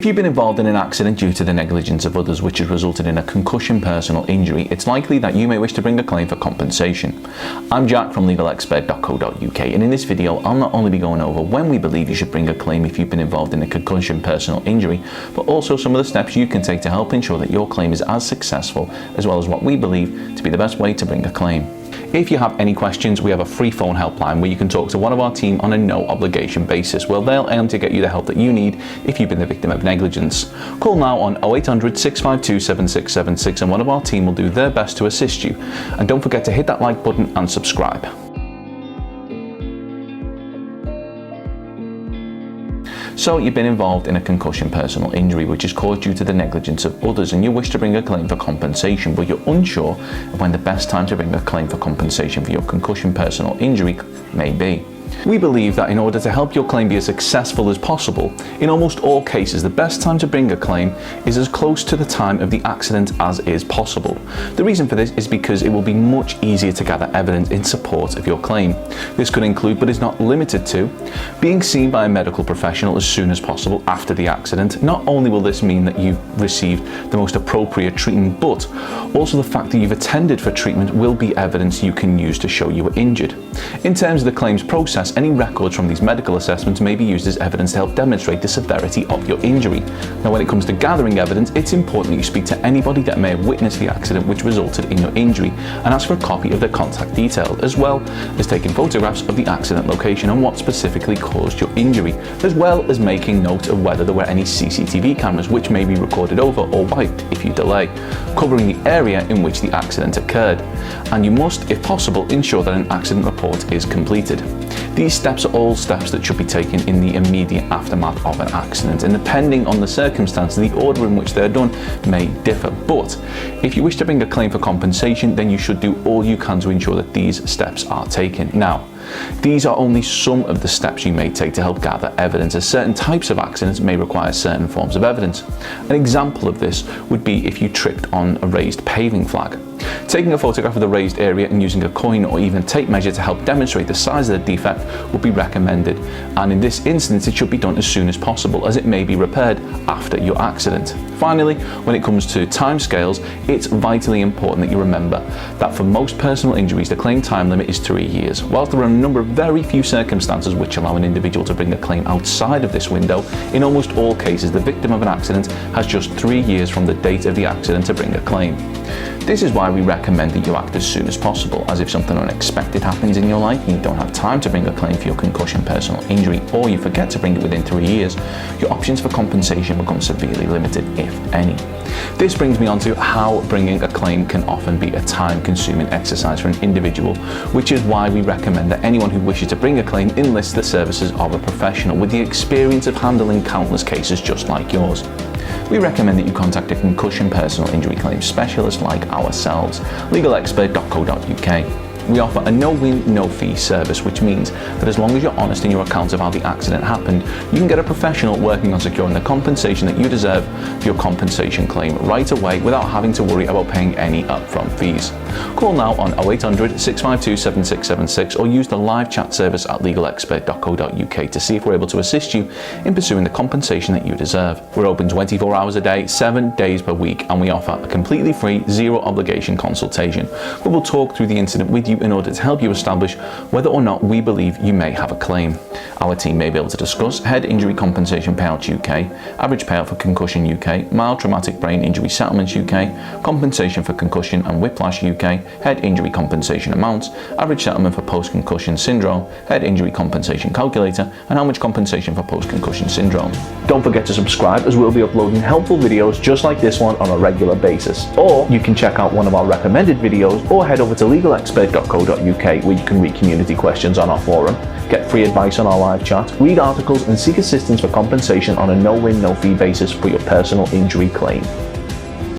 If you've been involved in an accident due to the negligence of others which has resulted in a concussion personal injury, it's likely that you may wish to bring a claim for compensation. I'm Jack from legalexpert.co.uk, and in this video I'll not only be going over when we believe you should bring a claim if you've been involved in a concussion personal injury, but also some of the steps you can take to help ensure that your claim is as successful, as well as what we believe to be the best way to bring a claim. If you have any questions, we have a free phone helpline where you can talk to one of our team on a no obligation basis, where they'll aim to get you the help that you need if you've been the victim of negligence. Call now on 0800 652 7676 and one of our team will do their best to assist you. And don't forget to hit that like button and subscribe. So you've been involved in a concussion personal injury which is caused due to the negligence of others, and you wish to bring a claim for compensation, but you're unsure of when the best time to bring a claim for compensation for your concussion personal injury may be. We believe that in order to help your claim be as successful as possible, in almost all cases the best time to bring a claim is as close to the time of the accident as is possible. The reason for this is because it will be much easier to gather evidence in support of your claim. This could include, but is not limited to, being seen by a medical professional as soon as possible after the accident. Not only will this mean that you've received the most appropriate treatment, but also the fact that you've attended for treatment will be evidence you can use to show you were injured. In terms of the claims process, any records from these medical assessments may be used as evidence to help demonstrate the severity of your injury. Now, when it comes to gathering evidence, it's important that you speak to anybody that may have witnessed the accident which resulted in your injury and ask for a copy of their contact details, as well as taking photographs of the accident location and what specifically caused your injury, as well as making note of whether there were any CCTV cameras which may be recorded over or wiped if you delay, covering the area in which the accident occurred. And you must, if possible, ensure that an accident report is completed. These steps are all steps that should be taken in the immediate aftermath of an accident, and depending on the circumstances, the order in which they are done may differ. But if you wish to bring a claim for compensation, then you should do all you can to ensure that these steps are taken. Now, these are only some of the steps you may take to help gather evidence, as certain types of accidents may require certain forms of evidence. An example of this would be if you tripped on a raised paving flag. Taking a photograph of the raised area and using a coin or even tape measure to help demonstrate the size of the defect would be recommended, and in this instance it should be done as soon as possible, as it may be repaired after your accident. Finally, when it comes to timescales, it's vitally important that you remember that for most personal injuries the claim time limit is 3 years. Whilst there are a number of very few circumstances which allow an individual to bring a claim outside of this window, in almost all cases the victim of an accident has just 3 years from the date of the accident to bring a claim. This is why we recommend that you act as soon as possible, as if something unexpected happens in your life and you don't have time to bring a claim for your concussion personal injury, or you forget to bring it within 3 years, your options for compensation become severely limited, if any. This brings me on to how bringing a claim can often be a time-consuming exercise for an individual, which is why we recommend that anyone who wishes to bring a claim enlist the services of a professional with the experience of handling countless cases just like yours. We recommend that you contact a concussion personal injury claims specialist like ourselves, legalexpert.co.uk. We offer a no-win, no-fee service, which means that as long as you're honest in your account of how the accident happened, you can get a professional working on securing the compensation that you deserve for your compensation claim right away without having to worry about paying any upfront fees. Call now on 0800 652 7676 or use the live chat service at legalexpert.co.uk to see if we're able to assist you in pursuing the compensation that you deserve. We're open 24 hours a day, 7 days per week, and we offer a completely free, zero obligation consultation where we'll talk through the incident with you in order to help you establish whether or not we believe you may have a claim. Our team may be able to discuss head injury compensation payouts UK, average payout for concussion UK, mild traumatic brain injury settlements UK, compensation for concussion and whiplash UK, head injury compensation amounts, average settlement for post-concussion syndrome, head injury compensation calculator, and how much compensation for post-concussion syndrome. Don't forget to subscribe, as we'll be uploading helpful videos just like this one on a regular basis. Or you can check out one of our recommended videos, or head over to legalexpert.co.uk where you can read community questions on our forum, get free advice on our live chat, read articles and seek assistance for compensation on a no-win, no-fee basis for your personal injury claim.